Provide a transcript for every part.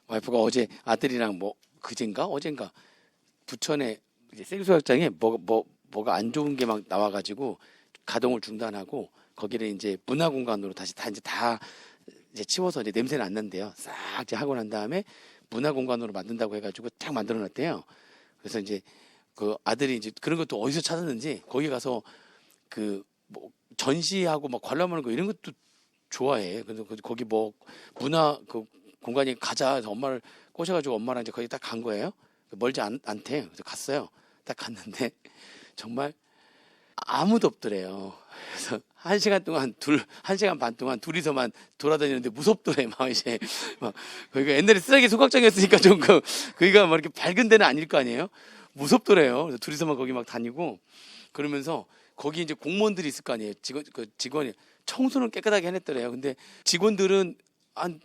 와이프가 어제 아들이랑 뭐 그젠가 어젠가 부천에 이제 생수욕장에 뭐가 안 좋은 게 막 나와가지고 가동을 중단하고 거기를 이제 문화공간으로 다시 다 이제 치워서 이제 냄새는 안 난대요. 싹 이제 하고 난 다음에 문화공간으로 만든다고 해가지고 딱 만들어놨대요. 그래서 이제 그 아들이 이제 그런 것도 어디서 찾았는지 거기 가서 그 뭐 전시하고 막 관람하는 거 이런 것도 좋아해. 그래서 거기 뭐 문화 그 공간에 가자 해서 엄마를 꼬셔가지고 엄마랑 이제 거기 딱 간 거예요. 멀지 않대. 그래서 갔어요. 딱 갔는데 정말 아무도 없더래요. 그래서 한 시간 반 동안 둘이서만 돌아다니는데 무섭더래. 막 이제 막 거기가 옛날에 쓰레기 소각장이었으니까 좀 거기가 막 이렇게 밝은 데는 아닐 거 아니에요. 무섭더래요. 그래서 둘이서만 거기 막 다니고 그러면서 거기 이제 공무원들이 있을 거 아니에요. 직원이 청소는 깨끗하게 해냈더래요. 근데 직원들은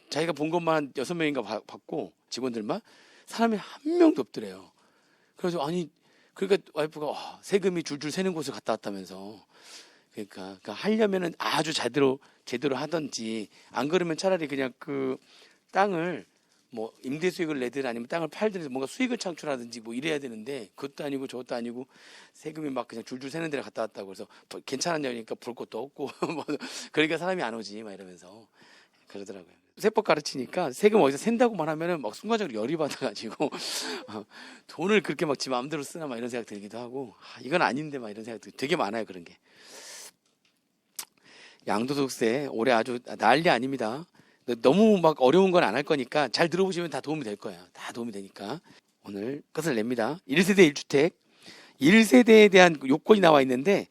자기가 본 것만 한 6명인가 봤고 직원들만 사람이 한 명도 없더래요. 그래서 그러니까 와이프가 세금이 줄줄 새는 곳을 갔다 왔다면서 그러니까 하려면은 아주 제대로 하든지 안 그러면 차라리 그냥 그 땅을 뭐 임대 수익을 내든 아니면 땅을 팔든 뭔가 수익을 창출하든지 뭐 이래야 되는데 그것도 아니고 저것도 아니고 세금이 막 그냥 줄줄 새는 데를 갔다 왔다고 그래서 괜찮았냐니까 볼 것도 없고 뭐 그러니까 사람이 안 오지 막 이러면서 그러더라고요. 세법 가르치니까 세금 어디서 샌다고만 하면은 막 순간적으로 열이 받아가지고 돈을 그렇게 막 지 마음대로 쓰나 막 이런 생각 들기도 하고 이건 아닌데 막 이런 생각 되게 많아요. 그런 게. 양도소득세 올해 아주 난리 아닙니다. 너무 막 어려운 건 안 할 거니까 잘 들어보시면 다 도움이 될 거예요. 다 도움이 되니까 오늘 끝을 냅니다. 1세대 1주택 1세대에 대한 요건이 나와 있는데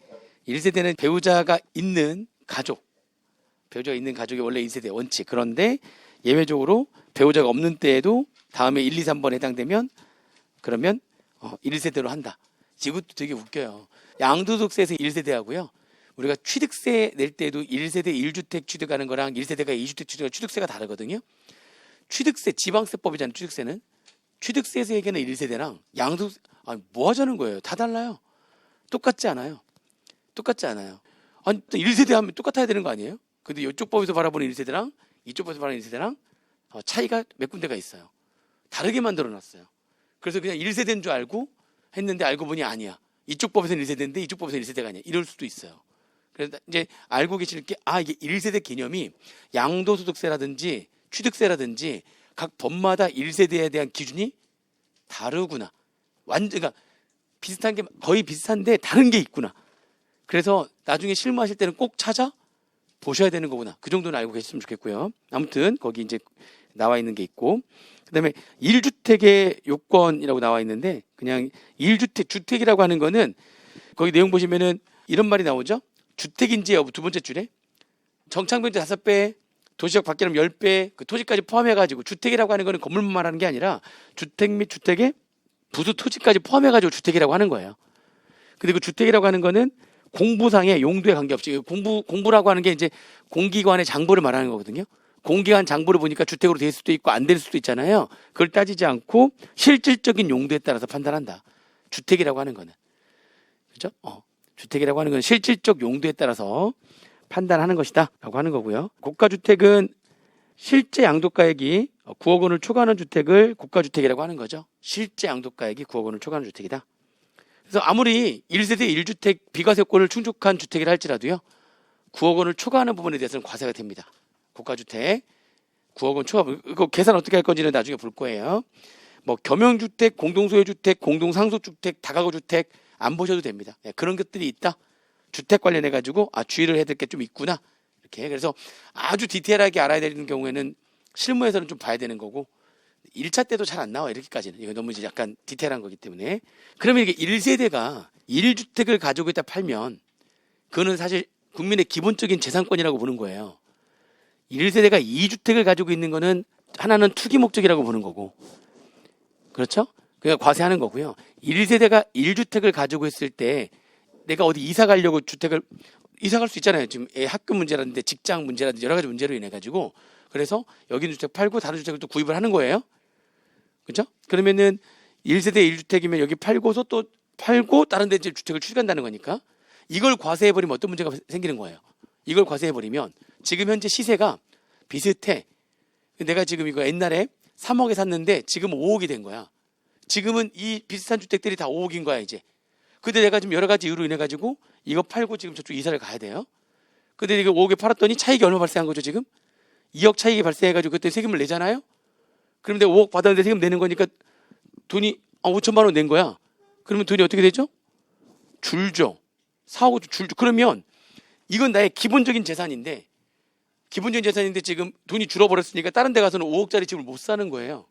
1세대는 배우자가 있는 가족이 원래 1세대 원칙. 그런데 예외적으로 배우자가 없는 때에도 다음에 1, 2, 3번 해당되면 그러면 1세대로 한다. 이것도 되게 웃겨요. 양도소득세에서 1세대 하고요. 우리가 취득세 낼 때도 1세대 1주택 취득하는 거랑 1세대가 2주택 취득하는 취득세가 다르거든요. 취득세, 지방세법이잖아요. 취득세는. 취득세에서 얘기하는 1세대랑 양도소득세 뭐 하자는 거예요. 다 달라요. 똑같지 않아요. 또 1세대 하면 똑같아야 되는 거 아니에요? 근데 이쪽 법에서 바라보는 1세대랑 이쪽 법에서 바라보는 1세대랑 차이가 몇 군데가 있어요. 다르게 만들어 놨어요. 그래서 그냥 1세대인 줄 알고 했는데 알고 보니 아니야. 이쪽 법에서는 1세대인데 이쪽 법에서는 1세대가 아니야. 이럴 수도 있어요. 그래서 이제 알고 계실 게 이게 1세대 개념이 양도소득세라든지 취득세라든지 각 법마다 1세대에 대한 기준이 다르구나. 그러니까 비슷한 게 거의 비슷한데 다른 게 있구나. 그래서 나중에 실무하실 때는 꼭 찾아 보셔야 되는 거구나. 그 정도는 알고 계셨으면 좋겠고요. 아무튼 거기 이제 나와 있는 게 있고 그다음에 1주택의 요건이라고 나와 있는데 그냥 1주택 주택이라고 하는 거는 거기 내용 보시면은 이런 말이 나오죠. 주택인지 여부 두 번째 줄에 정착면적 5배, 도시적 밖에는 10배, 그 토지까지 포함해가지고 주택이라고 하는 거는 건물만 말하는 게 아니라 주택 및 주택의 부수 토지까지 포함해가지고 주택이라고 하는 거예요. 근데 그 주택이라고 하는 거는 공부상의 용도에 관계없이 공부라고 하는 게 이제 공기관의 장부를 말하는 거거든요. 공기관 장부를 보니까 주택으로 될 수도 있고 안 될 수도 있잖아요. 그걸 따지지 않고 실질적인 용도에 따라서 판단한다. 주택이라고 하는 거는. 그죠? 주택이라고 하는 건 실질적 용도에 따라서 판단하는 것이다 라고 하는 거고요. 고가주택은 실제 양도가액이 9억 원을 초과하는 주택을 고가주택이라고 하는 거죠. 실제 양도가액이 9억 원을 초과하는 주택이다. 그래서 아무리 1세대 1주택 비과세권을 충족한 주택이라 할지라도요. 9억 원을 초과하는 부분에 대해서는 과세가 됩니다. 고가주택 9억 원 초과. 이거 계산 어떻게 할 건지는 나중에 볼 거예요. 뭐 겸용주택, 공동소유주택, 공동상속주택, 다가구주택 안 보셔도 됩니다. 그런 것들이 있다. 주택 관련해 가지고 주의를 해야 될 게 좀 있구나. 이렇게. 그래서 아주 디테일하게 알아야 되는 경우에는 실무에서는 좀 봐야 되는 거고 1차 때도 잘 안 나와 이렇게까지는. 이거 너무 이제 약간 디테일한 거기 때문에. 그러면 이게 1세대가 1주택을 가지고 있다 팔면 그거는 사실 국민의 기본적인 재산권이라고 보는 거예요. 1세대가 2주택을 가지고 있는 거는 하나는 투기 목적이라고 보는 거고. 그렇죠? 그러니까 과세하는 거고요. 1세대가 1주택을 가지고 있을 때 내가 어디 이사 가려고 주택을 이사 갈 수 있잖아요. 지금 애 학교 문제라든지 직장 문제라든지 여러 가지 문제로 인해 가지고 그래서 여기 있는 주택 팔고 다른 주택을 또 구입을 하는 거예요. 그렇죠? 그러면은 1세대 1주택이면 여기 팔고서 또 팔고 다른 데 이제 주택을 취득한다는 거니까 이걸 과세해 버리면 어떤 문제가 생기는 거예요. 이걸 과세해 버리면 지금 현재 시세가 비슷해. 내가 지금 이거 옛날에 3억에 샀는데 지금 5억이 된 거야. 지금은 이 비슷한 주택들이 다 5억인 거야 이제. 근데 내가 지금 여러 가지 이유로 인해 가지고 이거 팔고 지금 저쪽 이사를 가야 돼요. 근데 이거 5억에 팔았더니 차익이 얼마 발생한 거죠 지금? 2억 차익이 발생해가지고 그때 세금을 내잖아요. 그럼 내가 5억 받았는데 세금 내는 거니까 돈이 5천만 원 낸 거야. 그러면 돈이 어떻게 되죠? 줄죠. 4억 줄죠. 그러면 이건 나의 기본적인 재산인데 지금 돈이 줄어버렸으니까 다른 데 가서는 5억짜리 집을 못 사는 거예요.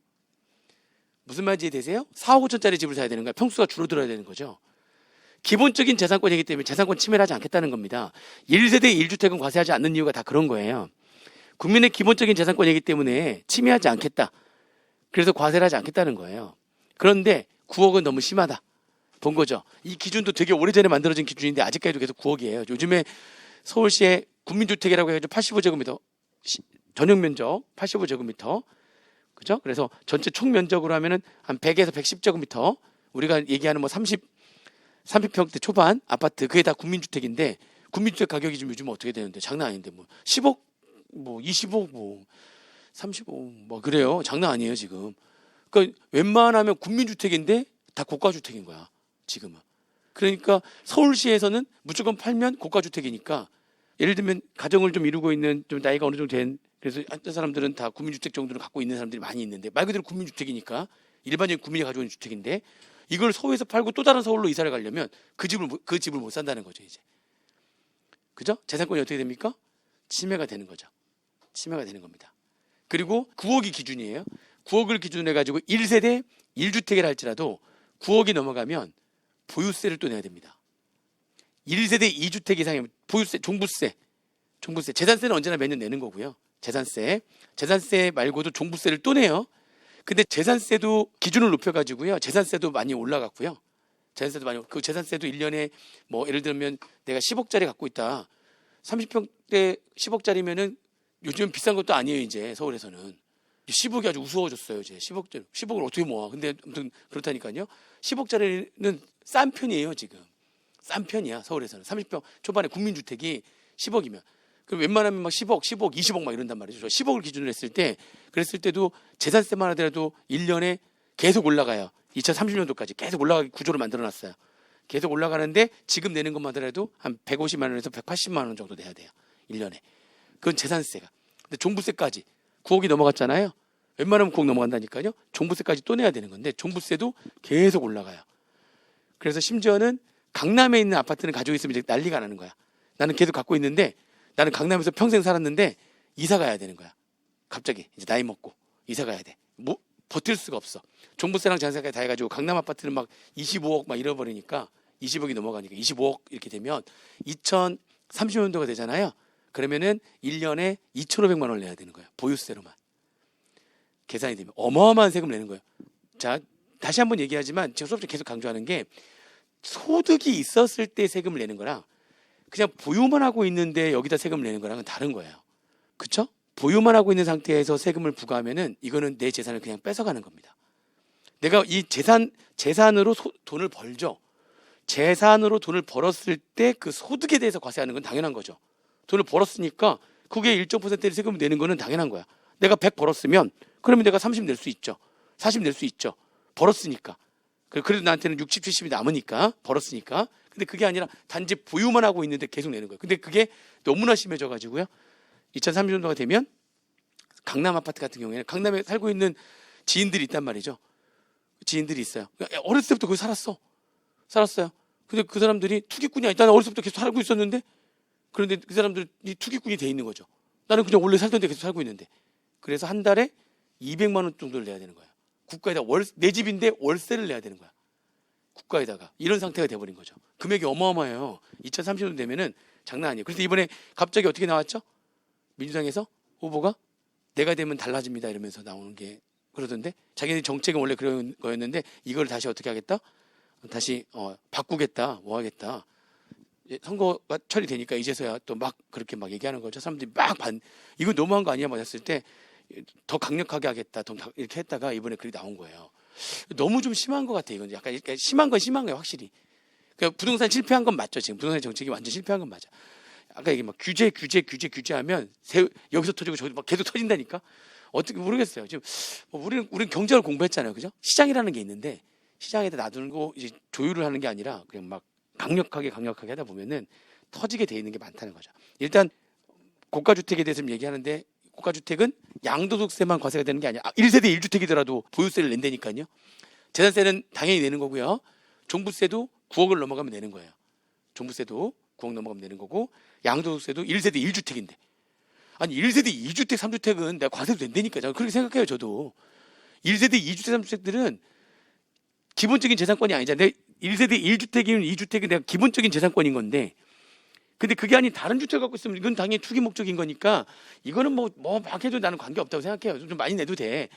무슨 말인지 이해되세요? 4억 5천짜리 집을 사야 되는 거야. 평수가 줄어들어야 되는 거죠. 기본적인 재산권이기 때문에 재산권 침해를 하지 않겠다는 겁니다. 1세대 1주택은 과세하지 않는 이유가 다 그런 거예요. 국민의 기본적인 재산권이기 때문에 침해하지 않겠다. 그래서 과세를 하지 않겠다는 거예요. 그런데 9억은 너무 심하다. 본 거죠. 이 기준도 되게 오래전에 만들어진 기준인데 아직까지도 계속 9억이에요. 요즘에 서울시에 국민주택이라고 해가지고 85제곱미터 전용 면적 85제곱미터 그죠? 그래서 전체 총 면적으로 하면은 한 100에서 110제곱미터 우리가 얘기하는 뭐 30평대 초반 아파트 그게 다 국민주택인데 국민주택 가격이 지금 요즘 어떻게 되는데 장난 아닌데 뭐 10억 뭐 20억 뭐 35억 뭐 그래요. 장난 아니에요 지금. 그러니까 웬만하면 국민주택인데 다 고가주택인 거야 지금은. 그러니까 서울시에서는 무조건 팔면 고가주택이니까 예를 들면 가정을 좀 이루고 있는 좀 나이가 어느 정도 된 그래서 어떤 사람들은 다 국민주택 정도를 갖고 있는 사람들이 많이 있는데 말 그대로 국민주택이니까 일반적인 국민이 가지고 있는 주택인데 이걸 서울에서 팔고 또 다른 서울로 이사를 가려면 그 집을 못 산다는 거죠 이제. 그죠? 재산권이 어떻게 됩니까? 침해가 되는 거죠. 침해가 되는 겁니다. 그리고 9억이 기준이에요. 9억을 기준으로 해가지고 1세대 1주택이라 할지라도 9억이 넘어가면 보유세를 또 내야 됩니다. 1세대 2주택 이상이면 보유세, 종부세, 재산세는 언제나 매년 내는 거고요. 재산세 말고도 종부세를 또 내요. 근데 재산세도 기준을 높여가지고요. 재산세도 많이 올라갔고요. 그 재산세도 1년에 뭐 예를 들면 내가 10억짜리 갖고 있다. 30평대 10억짜리면은 요즘 비싼 것도 아니에요 이제 서울에서는. 10억이 아주 우스워졌어요 이제 10억을 어떻게 모아. 근데 아무튼 그렇다니까요. 10억짜리는 싼 편이에요 지금. 싼 편이야 서울에서는. 30평 초반에 국민주택이 10억이면 그럼 웬만하면 막 10억, 20억 막 이런단 말이죠. 저 10억을 기준으로 했을 때 그랬을 때도 재산세만 하더라도 1년에 계속 올라가요. 2030년도까지 계속 올라가기 구조를 만들어놨어요. 계속 올라가는데 지금 내는 것만 하더라도 한 150만 원에서 180만 원 정도 내야 돼요. 1년에. 그건 재산세가. 근데 종부세까지 9억이 넘어갔잖아요. 웬만하면 9억 넘어간다니까요. 종부세까지 또 내야 되는 건데 종부세도 계속 올라가요. 그래서 심지어는 강남에 있는 아파트는 가지고 있으면 이제 난리가 나는 거야. 나는 계속 갖고 있는데 나는 강남에서 평생 살았는데 이사 가야 되는 거야. 갑자기 이제 나이 먹고 이사 가야 돼. 뭐 버틸 수가 없어. 종부세랑 전세까지 다 해가지고 강남 아파트는 막 25억 막 잃어버리니까 20억이 넘어가니까 25억 이렇게 되면 2030년도가 되잖아요. 그러면은 1년에 2,500만 원을 내야 되는 거야. 보유세로만. 계산이 되면 어마어마한 세금을 내는 거예요. 자, 다시 한번 얘기하지만 제가 수업 때 계속 강조하는 게 소득이 있었을 때 세금을 내는 거랑 그냥 보유만 하고 있는데 여기다 세금을 내는 거랑은 다른 거예요. 그렇죠? 보유만 하고 있는 상태에서 세금을 부과하면은 이거는 내 재산을 그냥 뺏어가는 겁니다. 내가 이 재산으로 돈을 벌죠. 재산으로 돈을 벌었을 때 그 소득에 대해서 과세하는 건 당연한 거죠. 돈을 벌었으니까 그게 일정 퍼센트의 세금을 내는 거는 당연한 거야. 내가 100 벌었으면 그러면 내가 30 낼 수 있죠. 40 낼 수 있죠. 벌었으니까. 그래도 나한테는 60, 70이 남으니까 벌었으니까. 근데 그게 아니라 단지 보유만 하고 있는데 계속 내는 거예요. 근데 그게 너무나 심해져 가지고요. 2030년도가 되면 강남 아파트 같은 경우에는 강남에 살고 있는 지인들이 있단 말이죠. 지인들이 있어요. 어렸을 때부터 거기 살았어요. 근데 그 사람들이 투기꾼이 아니다. 나는 어렸을 때부터 계속 살고 있었는데 그런데 그 사람들이 투기꾼이 돼 있는 거죠. 나는 그냥 원래 살던 데 계속 살고 있는데. 그래서 한 달에 200만 원 정도를 내야 되는 거야. 국가에다 내 집인데 월세를 내야 되는 거야. 국가에다가. 이런 상태가 돼버린 거죠. 금액이 어마어마해요. 2030년 되면은 장난 아니에요. 그래서 이번에 갑자기 어떻게 나왔죠? 민주당에서 후보가 내가 되면 달라집니다 이러면서 나오는 게 그러던데 자기네 정책은 원래 그런 거였는데 이걸 다시 어떻게 하겠다? 다시 바꾸겠다, 뭐 하겠다. 선거가 처리되니까 이제서야 또 막 그렇게 막 얘기하는 거죠. 사람들이 이거 너무한 거 아니야? 맞았을 때 더 강력하게 하겠다, 이렇게 했다가 이번에 그게 나온 거예요. 너무 좀 심한 것 같아요. 이건 약간 심한 거예요, 확실히. 그러니까 부동산 실패한 건 맞죠. 지금 부동산 정책이 완전 실패한 건 맞아. 아까 이게 막 규제하면 여기서 터지고 저기서 막 계속 터진다니까. 어떻게 모르겠어요. 지금 우리는 경제를 공부했잖아요, 그죠? 시장이라는 게 있는데 시장에다 놔두고 이제 조율을 하는 게 아니라 그냥 막 강력하게 하다 보면은 터지게 돼 있는 게 많다는 거죠. 일단 고가주택에 대해서 얘기하는데 고가주택은 양도소득세만 과세가 되는 게 아니야. 1세대 1주택이더라도 보유세를 낸다니까요. 재산세는 당연히 내는 거고요. 종부세도 9억을 넘어가면 내는 거예요. 종부세도 9억 넘어가면 내는 거고 양도소득세도 1세대 1주택인데 아니 1세대 2주택 3주택은 내가 과세도 된다니까. 저는 그렇게 생각해요. 저도 1세대 2주택 3주택들은 기본적인 재산권이 아니잖아요. 1세대 1주택이면 2주택은 내가 기본적인 재산권인 건데 근데 그게 아닌 다른 주택 갖고 있으면 이건 당연히 투기 목적인 거니까 이거는 뭐 막 해도 나는 관계없다고 생각해요. 좀 많이 내도 돼.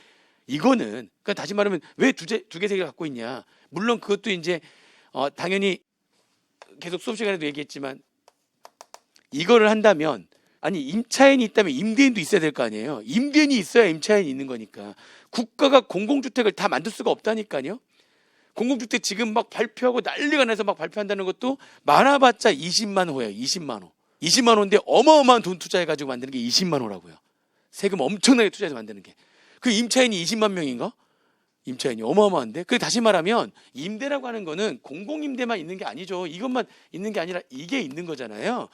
이거는 그러니까 다시 말하면 왜 두 개 세 개 갖고 있냐. 물론 그것도 이제 당연히 계속 수업 시간에도 얘기했지만 이거를 한다면 아니 임차인이 있다면 임대인도 있어야 될 거 아니에요. 임대인이 있어야 임차인이 있는 거니까 국가가 공공주택을 다 만들 수가 없다니까요. 공공주택 지금 막 발표하고 난리가 나서 막 발표한다는 것도 많아봤자 20만 호예요. 20만 호. 20만 호인데 어마어마한 돈 투자해가지고 만드는 게 20만 호라고요. 세금 엄청나게 투자해서 만드는 게. 그 임차인이 20만 명인가? 임차인이 어마어마한데. 그 다시 말하면 임대라고 하는 거는 공공임대만 있는 게 아니죠. 이것만 있는 게 아니라 이게 있는 거잖아요.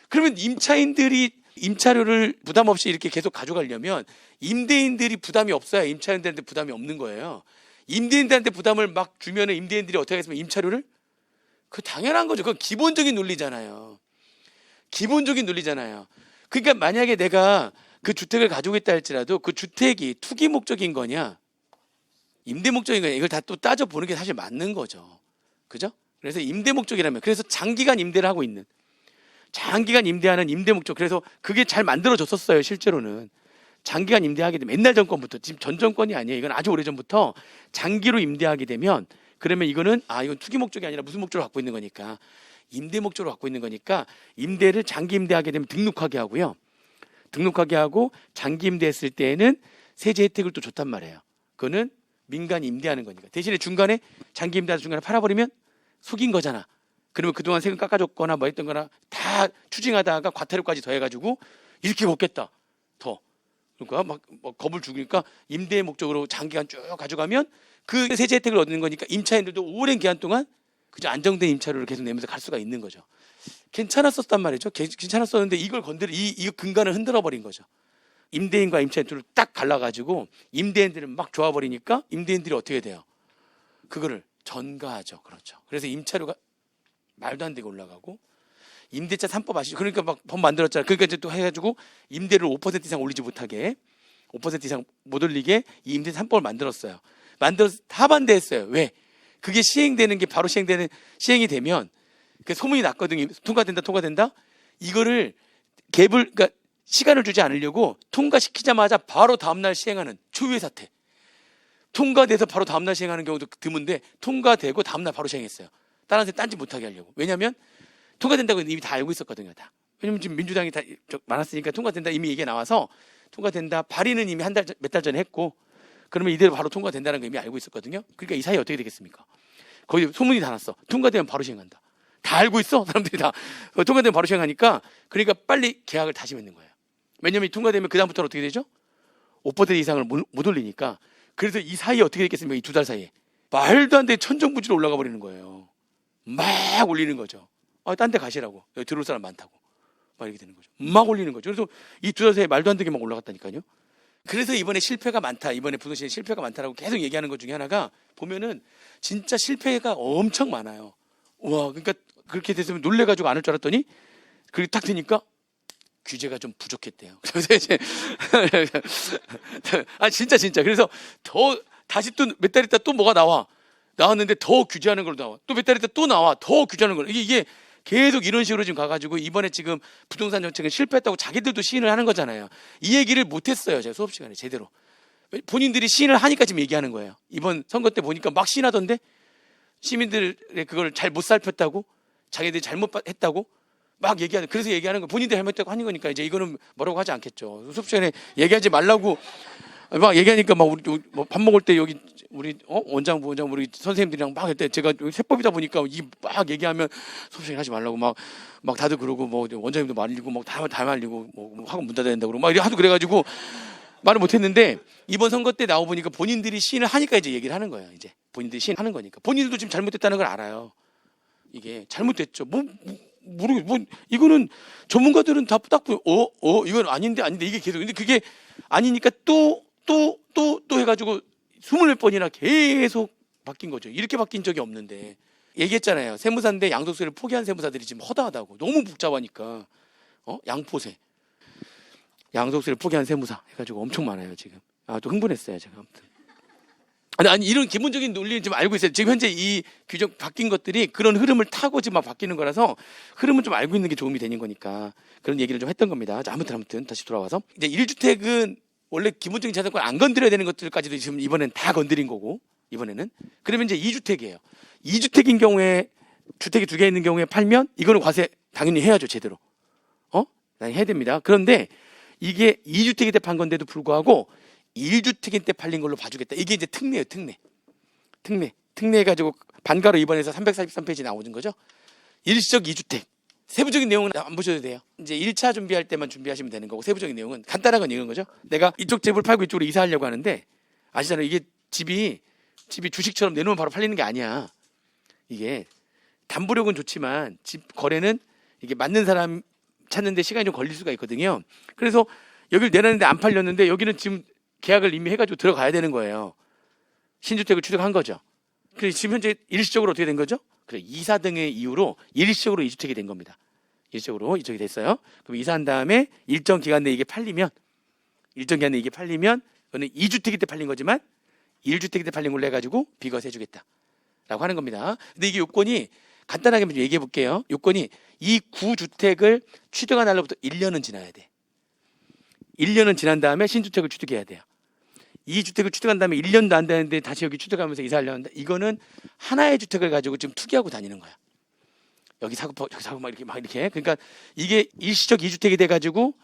그러면 임차인들이 임차료를 부담 없이 이렇게 계속 가져가려면 임대인들이 부담이 없어야 임차인들한테 부담이 없는 거예요. 임대인들한테 부담을 막 주면은 임대인들이 어떻게 하겠습니까? 임차료를? 그 당연한 거죠. 그건 기본적인 논리잖아요. 기본적인 논리잖아요. 그러니까 만약에 내가 그 주택을 가지고 있다 할지라도 그 주택이 투기 목적인 거냐 임대 목적인 거냐 이걸 다 또 따져보는 게 사실 맞는 거죠. 그죠? 그래서 임대 목적이라면 그래서 장기간 임대를 하고 있는 장기간 임대하는 임대 목적 그래서 그게 잘 만들어졌었어요. 실제로는 장기간 임대하게 되면 옛날 정권부터 지금 전 정권이 아니에요. 이건 아주 오래전부터 장기로 임대하게 되면 그러면 이건 투기 목적이 아니라 무슨 목적을 갖고 있는 거니까 임대 목적으로 갖고 있는 거니까 임대를 장기 임대하게 되면 등록하게 하고요. 등록하게 하고 장기 임대했을 때에는 세제 혜택을 또 줬단 말이에요. 그거는 민간이 임대하는 거니까. 대신에 중간에 장기 임대하다 중간에 팔아버리면 속인 거잖아. 그러면 그동안 세금 깎아줬거나 뭐 했던 거나 다 추징하다가 과태료까지 더해가지고 이렇게 걷겠다. 더. 그러니까 막 겁을 죽이니까 임대 목적으로 장기간 쭉 가져가면 그 세제 혜택을 얻는 거니까 임차인들도 오랜 기간 동안 그저 안정된 임차료를 계속 내면서 갈 수가 있는 거죠. 괜찮았었단 말이죠. 괜찮았었는데 이걸 이 근간을 흔들어 버린 거죠. 임대인과 임차인 둘을 딱 갈라가지고 임대인들은 막 좋아버리니까 임대인들이 어떻게 돼요? 그거를 전가하죠. 그렇죠. 그래서 임차료가 말도 안 되게 올라가고 임대차 3법 아시죠? 그러니까 막 법 만들었잖아요. 그러니까 이제 또 해가지고 임대를 5% 이상 올리지 못하게 5% 이상 못 올리게 이 임대 3법을 만들었어요. 만들어서 다 반대했어요. 왜? 그게 시행되는 게 바로 시행이 되면 그 소문이 났거든요. 통과된다. 이거를 그러니까 시간을 주지 않으려고 통과시키자마자 바로 다음날 시행하는 초유의 사태. 통과돼서 바로 다음날 시행하는 경우도 드문데 통과되고 다음날 바로 시행했어요. 다른 데 딴지 못하게 하려고. 왜냐하면 통과된다고 이미 다 알고 있었거든요. 다. 왜냐면 지금 민주당이 다 많았으니까 통과된다 이미 얘기가 나와서 통과된다. 발의는 이미 몇 달 전에 했고 그러면 이대로 바로 통과된다는 거 이미 알고 있었거든요. 그러니까 이 사이 어떻게 되겠습니까? 거의 소문이 다 났어. 통과되면 바로 시행한다. 다 알고 있어. 사람들이 다. 통과되면 바로 시행하니까 그러니까 빨리 계약을 다시 맺는 거예요. 왜냐면 통과되면 그다음부터 어떻게 되죠? 5% 이상을 못 올리니까. 그래서 이 사이에 어떻게 됐겠습니까? 이 2달 사이에. 말도 안 돼 천정부지로 올라가 버리는 거예요. 막 올리는 거죠. 딴 데 가시라고. 여기 들어올 사람 많다고. 막 이렇게 되는 거죠. 막 올리는 거죠. 그래서 이 2달 사이에 말도 안 되게 막 올라갔다니까요. 그래서 이번에 실패가 많다. 이번에 부동산에 실패가 많다라고 계속 얘기하는 것 중에 하나가 보면은 진짜 실패가 엄청 많아요. 와, 그러니까 그렇게 됐으면 놀래가지고 안 할 줄 알았더니 그게 딱 되니까 규제가 좀 부족했대요. 그래서 이제 진짜 그래서 더 다시 또 몇 달 있다 또 뭐가 나왔는데 더 규제하는 걸로 나와. 또 몇 달 있다 또 나와. 더 규제하는 걸로. 이게 계속 이런 식으로 지금 가가지고 이번에 지금 부동산 정책은 실패했다고 자기들도 시인을 하는 거잖아요. 이 얘기를 못했어요. 제가 수업 시간에 제대로. 본인들이 시인을 하니까 지금 얘기하는 거예요. 이번 선거 때 보니까 막 시인하던데 시민들의 그걸 잘 못 살폈다고 자기들이 잘못했다고 막 얘기하는 그래서 얘기하는 거 본인들이 잘못했다고 하는 거니까 이제 이거는 뭐라고 하지 않겠죠. 수업 시간에 얘기하지 말라고 막 얘기하니까 막 우리 밥 먹을 때 여기 우리 원장 부원장 우리 선생님들이랑 막 할 때 제가 세법이다 보니까 이 막 얘기하면 수업 시간에 하지 말라고 막 다들 그러고 뭐 원장님도 말리고 막 다 말리고 뭐 학원 문 닫아야 된다고 그러고 막 이렇게 하도 그래가지고 말을 못했는데 이번 선거 때 나와 보니까 본인들이 시인을 하니까 이제 얘기를 하는 거예요. 이제 본인들이 시인하는 거니까 본인들도 지금 잘못됐다는 걸 알아요. 이게 잘못됐죠. 모르겠. 이거는 전문가들은 다 딱 보여. 이건 아닌데 이게 계속. 근데 그게 아니니까 또 해가지고 20몇 번이나 계속 바뀐 거죠. 이렇게 바뀐 적이 없는데 얘기했잖아요. 세무사인데 양도세를 포기한 세무사들이 지금 허다하다고. 너무 복잡하니까. 양포세. 양도세를 포기한 세무사 해가지고 엄청 많아요 지금. 또 흥분했어요 제가. 아무튼. 아니 이런 기본적인 논리는 좀 알고 있어요. 지금 현재 이 규정 바뀐 것들이 그런 흐름을 타고 지금 막 바뀌는 거라서 흐름은 좀 알고 있는 게 도움이 되는 거니까 그런 얘기를 좀 했던 겁니다. 자, 아무튼 다시 돌아와서 이제 1주택은 원래 기본적인 자산권 안 건드려야 되는 것들까지도 지금 이번엔 다 건드린 거고 이번에는 그러면 이제 2주택이에요. 2주택인 경우에 주택이 2개 있는 경우에 팔면 이거는 과세 당연히 해야죠 제대로. 당연히 해야 됩니다. 그런데 이게 2주택일 때 판 건데도 불구하고 1주택일 때 팔린 걸로 봐주겠다. 이게 이제 특례예요. 특례 해가지고 반가로 입원해서 343페이지 나오는 거죠. 일시적 2주택. 세부적인 내용은 안 보셔도 돼요. 이제 1차 준비할 때만 준비하시면 되는 거고 세부적인 내용은 간단한 건 이런 거죠. 내가 이쪽 집을 팔고 이쪽으로 이사하려고 하는데 아시잖아요. 이게 집이 주식처럼 내놓으면 바로 팔리는 게 아니야. 이게 담보력은 좋지만 집 거래는 이게 맞는 사람 찾는데 시간이 좀 걸릴 수가 있거든요. 그래서 여기를 내놨는데 안 팔렸는데 여기는 지금 계약을 이미 해가지고 들어가야 되는 거예요. 신주택을 취득한 거죠. 그래서 지금 현재 일시적으로 어떻게 된 거죠? 그래, 이사 등의 이유로 일시적으로 2주택이 된 겁니다. 일시적으로 2주택이 됐어요. 그럼 이사한 다음에 일정 기간 내에 이게 팔리면 그거는 2주택일 때 팔린 거지만 1주택일 때 팔린 걸로 해가지고 비과세 해주겠다 라고 하는 겁니다. 근데 이게 요건이 간단하게 좀 얘기해 볼게요. 요건이 이 구주택을 취득한 날로부터 1년은 지나야 돼. 1년은 지난 다음에 신주택을 취득해야 돼요. 이 주택을 취득한 다음에 1년도 안 되는데 다시 여기 취득하면서 이사하려는데 이거는 하나의 주택을 가지고 지금 투기하고 다니는 거야. 여기 사고 저기 사고 막 이렇게. 그러니까 이게 일시적 2주택이 돼가지고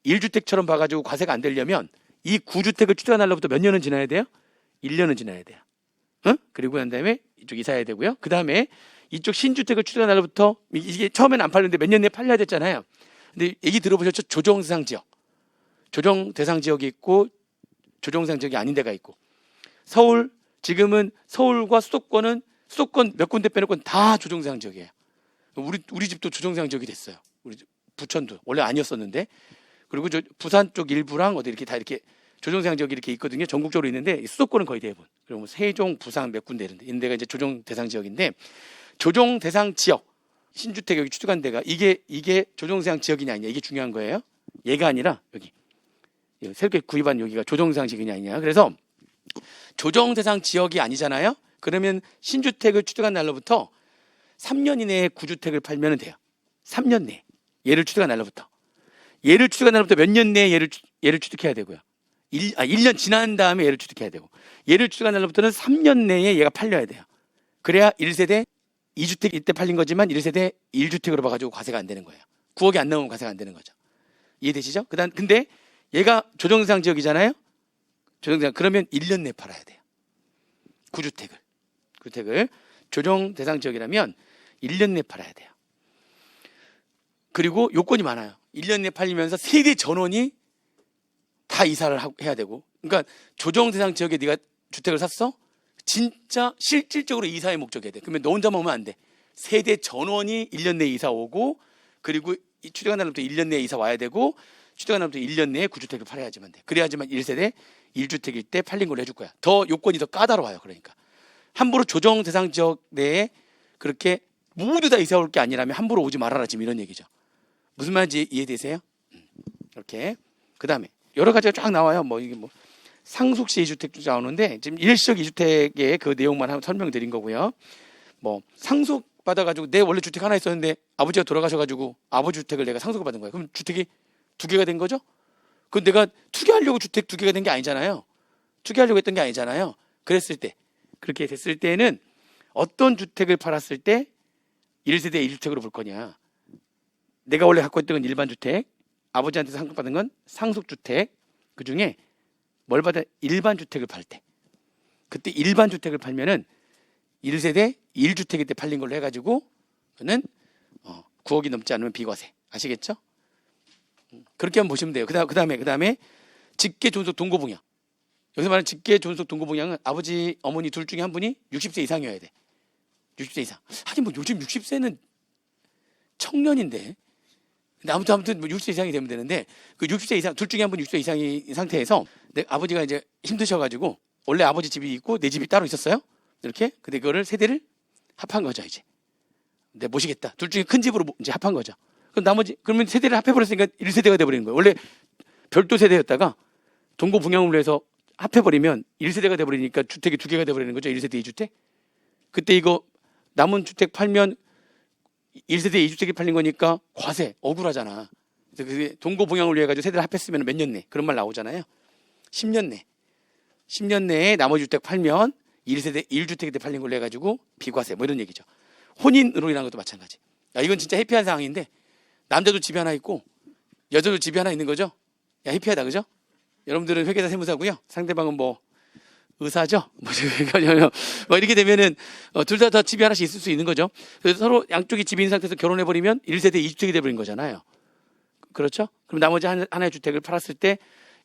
1주택처럼 봐가지고 과세가 안 되려면 이 구주택을 취득한 날로부터 몇 년은 지나야 돼요? 1년은 지나야 돼요. 그리고 난 다음에 이쪽 이사해야 되고요. 그 다음에 이쪽 신주택을 취득한 날로부터 이게 처음에는 안 팔렸는데 몇 년 내에 팔려야 됐잖아요. 근데 얘기 들어보셨죠? 조정대상 지역. 조정대상 지역이 있고 조정대상 지역이 아닌 데가 있고 서울 지금은 서울과 수도권 몇 군데 빼놓고 다 조정대상 지역이에요. 우리 집도 조정대상 지역이 됐어요. 우리 부천도 원래 아니었었는데 그리고 저 부산 쪽 일부랑 어디 이렇게 다 이렇게 조정대상 지역이 이렇게 있거든요. 전국적으로 있는데 수도권은 거의 대부분. 그리고 뭐 세종, 부산 몇 군데 이런 데가 이제 조정대상 지역인데 조정대상 지역 신주택 여기 취득한 데가 이게 조정대상 지역이냐 아니냐 이게 중요한 거예요. 얘가 아니라 여기 새롭게 구입한 여기가 조정대상 지역이냐 아니냐. 그래서 조정대상 지역이 아니잖아요. 그러면 신주택을 취득한 날로부터 3년 이내에 구주택을 팔면 돼요. 3년 내에 얘를 취득한 날로부터 몇 년 내에 얘를 취득해야 되고요. 1년 지난 다음에 얘를 취득해야 되고 얘를 취득한 날로부터는 3년 내에 얘가 팔려야 돼요. 그래야 1세대 2주택 이때 팔린 거지만 1세대 1주택으로 봐가지고 과세가 안 되는 거예요. 9억이 안 나오면 과세가 안 되는 거죠. 이해되시죠? 근데 얘가 조정대상 지역이잖아요. 조정대상 그러면 1년 내에 팔아야 돼요. 구주택을 조정대상 지역이라면 1년 내에 팔아야 돼요. 그리고 요건이 많아요. 1년 내에 팔리면서 세대 전원이 다 이사를 해야 되고 그러니까 조정대상 지역에 네가 주택을 샀어? 진짜 실질적으로 이사의 목적이어야 돼. 그러면 너 혼자만 오면 안 돼. 세대 전원이 1년 내에 이사 오고 그리고 취득한 날부터 1년 내에 이사 와야 되고 취득한 날부터 1년 내에 구주택을 팔아야지만 돼. 그래야지만 1세대 1주택일 때 팔린 걸로 해줄 거야. 요건이 더 까다로워요. 그러니까 함부로 조정대상 지역 내에 그렇게 모두 다 이사 올 게 아니라면 함부로 오지 말아라 지금 이런 얘기죠. 무슨 말인지 이해되세요? 이렇게 그 다음에 여러 가지가 쫙 나와요. 이게 상속시 2주택도 나오는데 지금 일시적 2주택의 그 내용만 한번 설명드린 거고요. 상속 받아가지고 내 원래 주택 하나 있었는데 아버지가 돌아가셔가지고 아버지 주택을 내가 상속을 받은 거예요. 그럼 주택이 2개가 된 거죠? 그건 내가 투기하려고 주택 2개가 된 게 아니잖아요. 투기하려고 했던 게 아니잖아요. 그렇게 됐을 때는 어떤 주택을 팔았을 때 1세대 1주택으로 볼 거냐. 내가 원래 갖고 있던 건 일반 주택, 아버지한테 상속받은 건 상속주택. 그중에 뭘 받아? 일반 주택을 팔 때. 그때 일반 주택을 팔면은 1세대 1주택일 때 팔린 걸로 해가지고 그는 9억이 넘지 않으면 비과세. 아시겠죠? 그렇게 한번 보시면 돼요. 그 다음에 직계 존속 동거봉양. 여기서 말하는 직계 존속 동거봉양은 아버지, 어머니 둘 중에 한 분이 60세 이상이어야 돼. 60세 이상. 하긴 뭐 요즘 60세는 청년인데. 근데 아무튼 뭐 60세 이상이 되면 되는데 그 60세 이상 둘 중에 한 분이 60세 이상인 상태에서 내 아버지가 이제 힘드셔가지고 원래 아버지 집이 있고 내 집이 따로 있었어요. 이렇게. 근데 그거를 세대를 합한 거죠 이제. 내 모시겠다. 둘 중에 큰 집으로 이제 합한 거죠. 그럼 나머지 그러면 세대를 합해버렸으니까 1세대가 돼버리는 거예요. 원래 별도 세대였다가 동거분양으로 해서 합해버리면 1세대가 돼버리니까 주택이 두 개가 돼버리는 거죠. 1세대 2주택. 그때 이거 남은 주택 팔면 1세대 2주택이 팔린 거니까 과세 억울하잖아. 그래서 그게 동거분양을 위해 가지고 세대를 합했으면 몇 년 내 그런 말 나오잖아요. 10년 내. 10년 내에 나머지 주택 팔면 1세대 1주택이 때 팔린 걸로 해가지고 비과세 뭐 이런 얘기죠. 혼인으로 인한 것도 마찬가지. 야, 이건 진짜 해피한 상황인데 남자도 집이 하나 있고 여자도 집이 하나 있는 거죠. 야, 해피하다 그죠? 여러분들은 회계사 세무사고요. 상대방은 뭐 의사죠. 뭐 이렇게 되면은 둘 다 집이 하나씩 있을 수 있는 거죠. 그래서 서로 양쪽이 집이 있는 상태에서 결혼해 버리면 1세대 2주택이 돼 버린 거잖아요. 그렇죠? 그럼 나머지 하나의 주택을 팔았을 때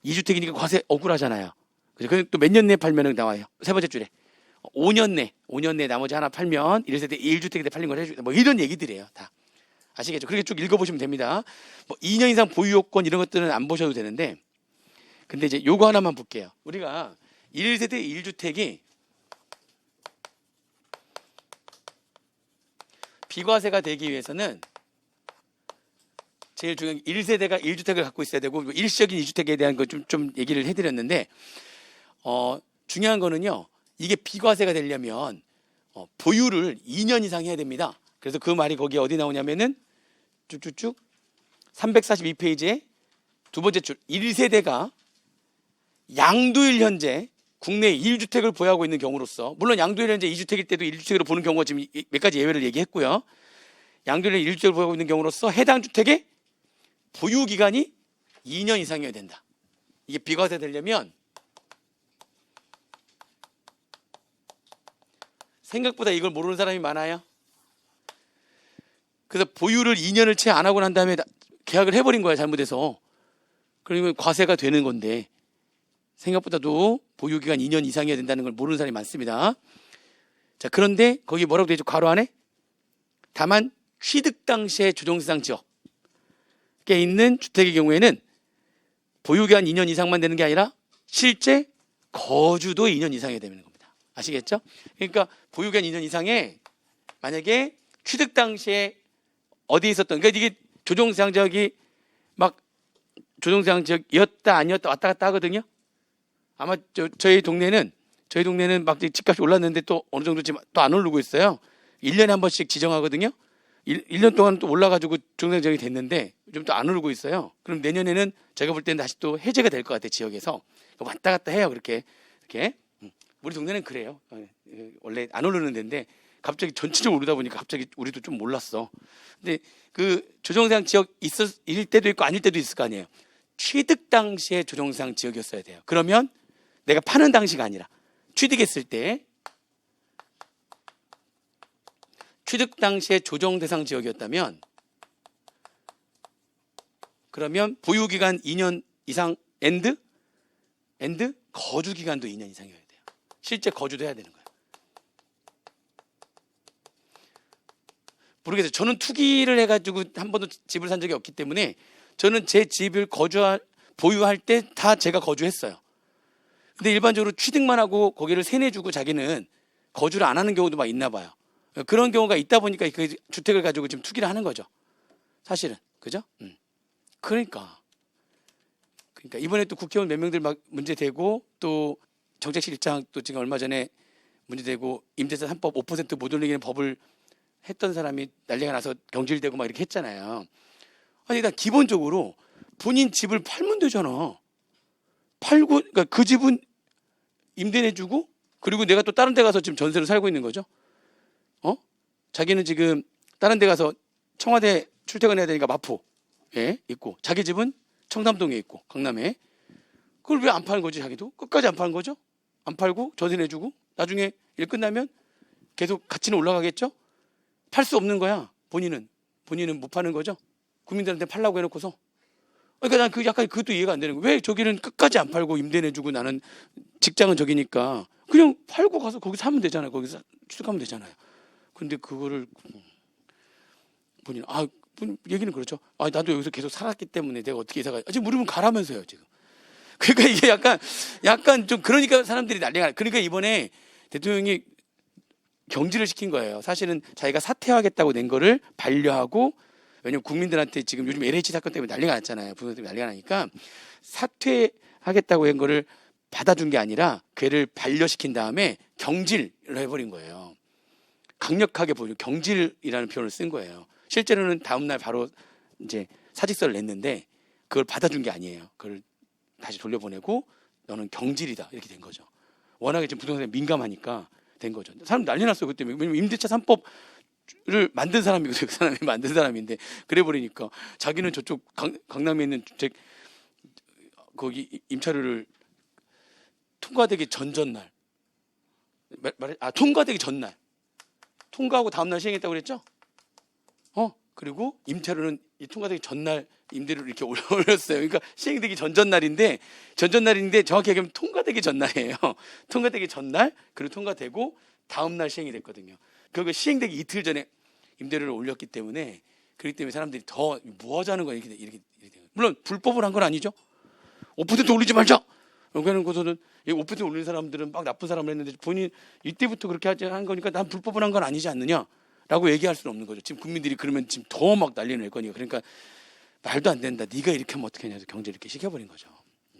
2주택이니까 과세 억울하잖아요. 그죠? 또 몇 년 내에 팔면은 나와요. 세 번째 줄에 5년 내 나머지 하나 팔면 1세대 1주택이 돼 팔린 걸 해주겠다. 뭐 이런 얘기들이에요. 다 아시겠죠? 그렇게 쭉 읽어보시면 됩니다. 뭐 2년 이상 보유 요건 이런 것들은 안 보셔도 되는데, 근데 이제 요거 하나만 볼게요. 우리가 1세대 1주택이 비과세가 되기 위해서는 제일 중요한 게 1세대가 1주택을 갖고 있어야 되고 일시적인 2주택에 대한 거 좀 얘기를 해드렸는데 중요한 거는요. 이게 비과세가 되려면 보유를 2년 이상 해야 됩니다. 그래서 그 말이 거기 어디 나오냐면은 쭉쭉쭉 342페이지에 두 번째 줄 1세대가 양도일 현재 국내 1주택을 보유하고 있는 경우로서, 물론 양도일 현재 2주택일 때도 1주택으로 보는 경우가 지금 몇 가지 예외를 얘기했고요. 양도일 1주택을 보유하고 있는 경우로서 해당 주택의 보유 기간이 2년 이상이어야 된다. 이게 비과세 되려면 생각보다 이걸 모르는 사람이 많아요. 그래서 보유를 2년을 채 안 하고 난 다음에 계약을 해버린 거야, 잘못해서. 그러면 과세가 되는 건데 생각보다도 보유기간 2년 이상이어야 된다는 걸 모르는 사람이 많습니다. 자, 그런데 거기 뭐라고 되어 있죠? 괄호 안에 다만 취득 당시의 조정세상 지역에 있는 주택의 경우에는 보유기간 2년 이상만 되는 게 아니라 실제 거주도 2년 이상이 되는 겁니다. 아시겠죠? 그러니까 보유기간 2년 이상에 만약에 취득 당시에 어디에 있었던, 그러니까 이게 조정세상 지역이 막 조정세상 지역이었다 아니었다 왔다 갔다 하거든요. 아마 저희 동네는 막 집값이 올랐는데 또 어느 정도 지금 또 안 오르고 있어요. 1년에 한 번씩 지정하거든요. 1년 동안 또 올라가지고 조정세상 지역이 됐는데 좀 또 안 오르고 있어요. 그럼 내년에는 제가 볼 때는 다시 또 해제가 될 것 같아요. 지역에서 왔다 갔다 해요. 그렇게 우리 동네는 그래요. 원래 안 오르는 데인데 갑자기 전체적으로 오르다 보니까 갑자기 우리도 좀 몰랐어. 근데 그 조정세상 지역 있을 때도 있고 아닐 때도 있을 거 아니에요. 취득 당시에 조정세상 지역이었어야 돼요. 그러면 내가 파는 당시가 아니라 취득했을 때 취득 당시에 조정대상 지역이었다면 그러면 보유기간 2년 이상 엔드 거주기간도 2년 이상이어야 돼요. 실제 거주도 해야 되는 거예요. 모르겠어요. 저는 투기를 해가지고 한 번도 집을 산 적이 없기 때문에 저는 제 집을 보유할 때 다 제가 거주했어요. 근데 일반적으로 취득만 하고 거기를 세내주고 자기는 거주를 안 하는 경우도 막 있나 봐요. 그런 경우가 있다 보니까 그 주택을 가지고 지금 투기를 하는 거죠. 사실은. 그죠? 그러니까 이번에 또 국회의원 몇 명들 막 문제되고 또 정책실장 또 지금 얼마 전에 문제되고 임대차 3법 5% 못 올리기는 법을 했던 사람이 난리가 나서 경질되고 막 이렇게 했잖아요. 아니, 일단 기본적으로 본인 집을 팔면 되잖아. 팔고, 그러니까 그 집은 임대해주고, 그리고 내가 또 다른 데 가서 지금 전세로 살고 있는 거죠. 자기는 지금 다른 데 가서 청와대 출퇴근해야 되니까 마포에 있고, 자기 집은 청담동에 있고, 강남에. 그걸 왜 안 파는 거지, 자기도? 끝까지 안 파는 거죠? 안 팔고, 전세 내주고, 나중에 일 끝나면 계속 가치는 올라가겠죠? 팔 수 없는 거야, 본인은 못 파는 거죠? 국민들한테 팔라고 해놓고서. 그러니까 난 그 약간 그것도 이해가 안 되는 거야. 왜 저기는 끝까지 안 팔고 임대 내주고 나는 직장은 저기니까 그냥 팔고 가서 거기 사면 되잖아요. 거기서 취득하면 되잖아요. 근데 그거를 본인 얘기는 그렇죠. 나도 여기서 계속 살았기 때문에 내가 어떻게 이사가 지금 물으면 가라면서요 지금. 그러니까 이게 약간 좀 그러니까 사람들이 난리가 나. 그러니까 이번에 대통령이 경질을 시킨 거예요. 사실은 자기가 사퇴하겠다고 낸 거를 반려하고, 왜냐면 국민들한테 지금 요즘 LH 사건 때문에 난리가 났잖아요. 부동산 때문에 난리가 나니까 사퇴하겠다고 한 거를 받아준 게 아니라 걔를 반려시킨 다음에 경질을 해버린 거예요. 강력하게 보여 경질이라는 표현을 쓴 거예요. 실제로는 다음날 바로 이제 사직서를 냈는데 그걸 받아준 게 아니에요. 그걸 다시 돌려보내고 너는 경질이다 이렇게 된 거죠. 워낙에 지금 부동산에 민감하니까 된 거죠. 사람 난리 났어요 그때. 왜냐면 임대차 3법을 만든 사람이거든요. 그 사람이 만든 사람인데 그래 버리니까 자기는 저쪽 강남에 있는 주택 거기 임차료를 통과되기 전날 통과되기 전날 통과하고 다음날 시행했다고 그랬죠? 그리고 임차료는 이 통과되기 전날 임대료를 이렇게 올렸어요. 그러니까 시행되기 전날인데 정확히 얘기하면 통과되기 전날이에요. 통과되기 전날, 그리고 통과되고 다음날 시행이 됐거든요. 그거 시행되기 이틀 전에 임대료를 올렸기 때문에, 그렇기 때문에 사람들이 더 뭐 하자는 거야 이렇게 물론 불법을 한 건 아니죠. 5% 올리지 말자. 그렇게 하는고서는 5% 올리는 사람들은 막 나쁜 사람을 했는데 본인 이때부터 그렇게 한 거니까 난 불법을 한 건 아니지 않느냐? 라고 얘기할 수는 없는 거죠. 지금 국민들이 그러면 지금 더 막 난리를 낼 거니까. 그러니까 말도 안 된다. 네가 이렇게 하면 어떻게 하냐. 경제를 이렇게 시켜버린 거죠.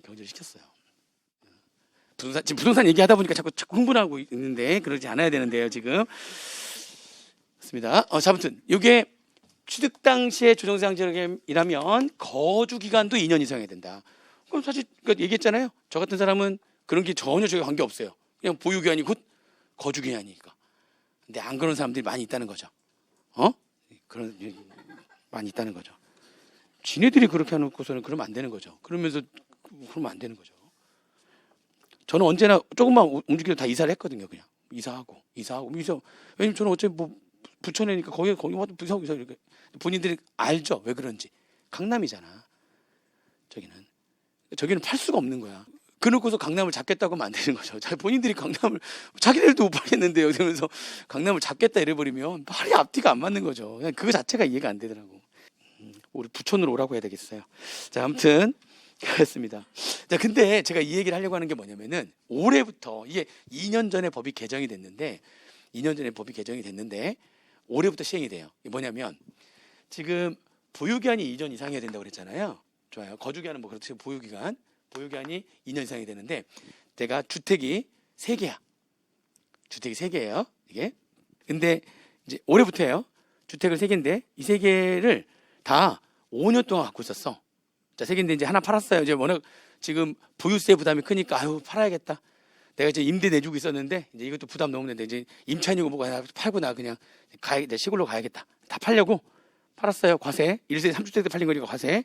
경제를 시켰어요. 지금 부동산 얘기하다 보니까 자꾸 흥분하고 있는데 그러지 않아야 되는데요. 지금. 맞습니다. 자, 아무튼 이게 취득 당시에 조정상정이라면 거주 기간도 2년 이상해야 된다. 그럼 사실 얘기했잖아요. 저 같은 사람은 그런 게 전혀 저게 관계 없어요. 그냥 보유 기간이 곧 거주 기간이니까. 근데 안 그런 사람들이 많이 있다는 거죠. 그런 많이 있다는 거죠. 지네들이 그렇게 해놓고서는 그러면 안 되는 거죠. 그러면 안 되는 거죠. 저는 언제나 조금만 움직여도 다 이사를 했거든요. 그냥 이사하고. 왜냐면 저는 어차피 뭐 부천이니까 거기 와도 이사하고 이렇게. 본인들이 알죠. 왜 그런지. 강남이잖아. 저기는 팔 수가 없는 거야. 그놓고서 강남을 잡겠다고 하면 안 되는 거죠. 본인들이 강남을 자기들도 못 팔겠는데요. 그러면서 강남을 잡겠다 이래버리면 말이 앞뒤가 안 맞는 거죠. 그냥 그거 자체가 이해가 안 되더라고. 우리 부천으로 오라고 해야 되겠어요. 자, 아무튼 그렇습니다. 자, 근데 제가 이 얘기를 하려고 하는 게 뭐냐면은 올해부터 이게 2년 전에 법이 개정이 됐는데 올해부터 시행이 돼요. 이게 뭐냐면 지금 보유기한이 2년 이상이어야 된다고 그랬잖아요. 좋아요. 거주기한은 뭐 그렇듯이 보유기한이 2년 이상이 되는데 내가 주택이 3개야. 주택이 3개예요. 이게. 근데 이제 올해부터예요. 주택을 3개인데 이 3개를 다 5년 동안 갖고 있었어. 자, 3개인데 이제 하나 팔았어요. 이제 워낙 지금 보유세 부담이 크니까 팔아야겠다. 내가 이제 임대 내주고 있었는데 이제 이것도 부담 너무 되는데 이제 임차인이고 뭐가 팔고 나 그냥 내 시골로 가야겠다. 다 팔려고 팔았어요. 과세. 1세대 3주택 때 팔린 거니까 과세.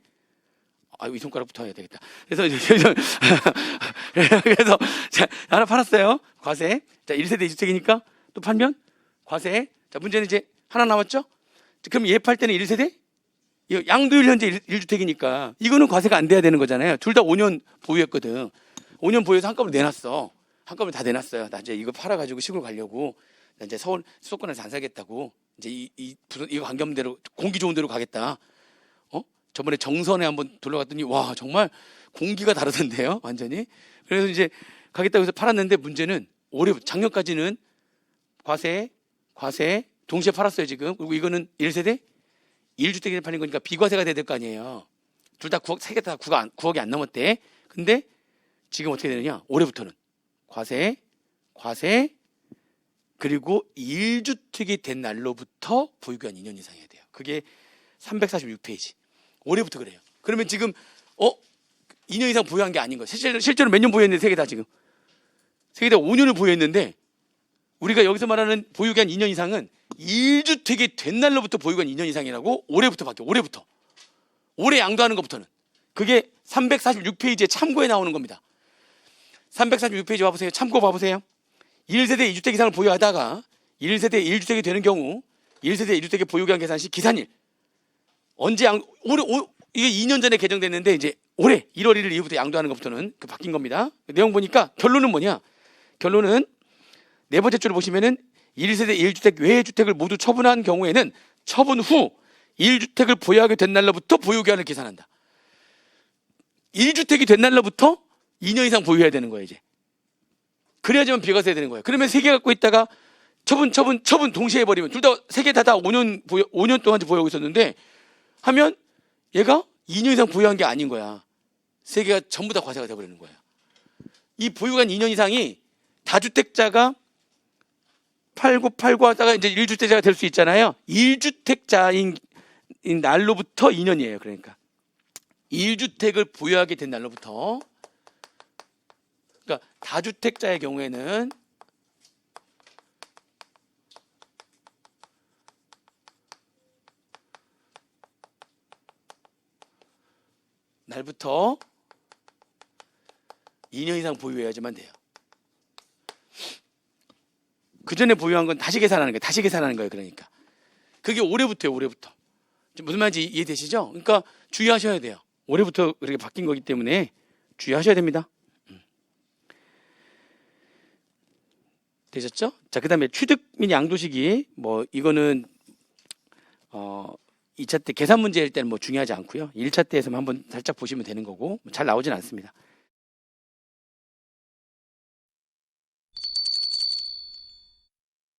이 손가락부터 해야 되겠다. 그래서 자, 하나 팔았어요. 과세. 자, 1세대 2주택이니까 또 팔면 과세. 자, 문제는 이제 하나 남았죠? 그럼 얘 팔 때는 1세대? 양도율 현재 1주택이니까 이거는 과세가 안 돼야 되는 거잖아요. 둘 다 5년 보유했거든. 5년 보유해서 한꺼번에 내놨어. 한꺼번에 다 내놨어요. 나 이제 이거 팔아가지고 시골 가려고. 나 이제 서울 수도권에서 안 살겠다고. 이제 이거 관계없는 공기 좋은 데로 가겠다. 저번에 정선에 한번 돌아갔더니 와 정말 공기가 다르던데요. 완전히. 그래서 이제 가겠다고 해서 팔았는데 문제는 작년까지는 과세 동시에 팔았어요 지금. 그리고 이거는 1세대 1주택에 팔린 거니까 비과세가 돼야 될 거 아니에요. 둘 다 9억, 3개 다 9억이 안 넘었대. 근데 지금 어떻게 되느냐? 올해부터는 과세 그리고 1주택이 된 날로부터 보유기한 2년 이상 해야 돼요. 그게 346페이지. 올해부터 그래요. 그러면 지금 2년 이상 보유한 게 아닌 거예요. 실제로 몇 년 보유했는데 3개 다 지금. 3개 다 5년을 보유했는데 우리가 여기서 말하는 보유기한 2년 이상은 1주택이 된 날로부터 보유기한 2년 이상이라고 올해부터 바뀌어. 올해 양도하는 것부터는. 그게 346페이지에 참고에 나오는 겁니다. 346페이지 와보세요. 참고 봐보세요. 1세대 2주택 이상을 보유하다가 1세대 1주택이 되는 경우 1세대 1주택의 보유기한 계산 시 기산일. 언제 이게 2년 전에 개정됐는데 이제 올해 1월 1일 이후부터 양도하는 것부터는 그 바뀐 겁니다. 내용 보니까 결론은 뭐냐? 결론은 네 번째 줄을 보시면은 1세대 1주택 외의 주택을 모두 처분한 경우에는 처분 후 1주택을 보유하게 된 날로부터 보유기한을 계산한다. 1주택이 된 날로부터 2년 이상 보유해야 되는 거예요, 이제. 그래야지만 비과세야 되는 거예요. 그러면 3개 갖고 있다가 처분 동시에 해버리면 둘 다 3개 다 5년 동안 보유하고 있었는데 하면 얘가 2년 이상 보유한 게 아닌 거야. 3개가 전부 다 과세가 돼버리는 거야. 이 보유한 2년 이상이 다주택자가 팔고 하다가 이제 1주택자가 될 수 있잖아요. 1주택자인 날로부터 2년이에요. 그러니까 1주택을 보유하게 된 날로부터, 그러니까 다주택자의 경우에는 날부터 2년 이상 보유해야지만 돼요. 그 전에 보유한 건 다시 계산하는 거예요. 다시 계산하는 거예요. 그러니까 그게 올해부터예요. 올해부터. 무슨 말인지 이해되시죠? 그러니까 주의하셔야 돼요. 올해부터 그렇게 바뀐 거기 때문에 주의하셔야 됩니다. 되셨죠? 자, 그 다음에 취득 및 양도 시기, 뭐 이거는 2차 때 계산 문제일 때는 뭐 중요하지 않고요. 1차 때에서만 한번 살짝 보시면 되는 거고 잘 나오진 않습니다.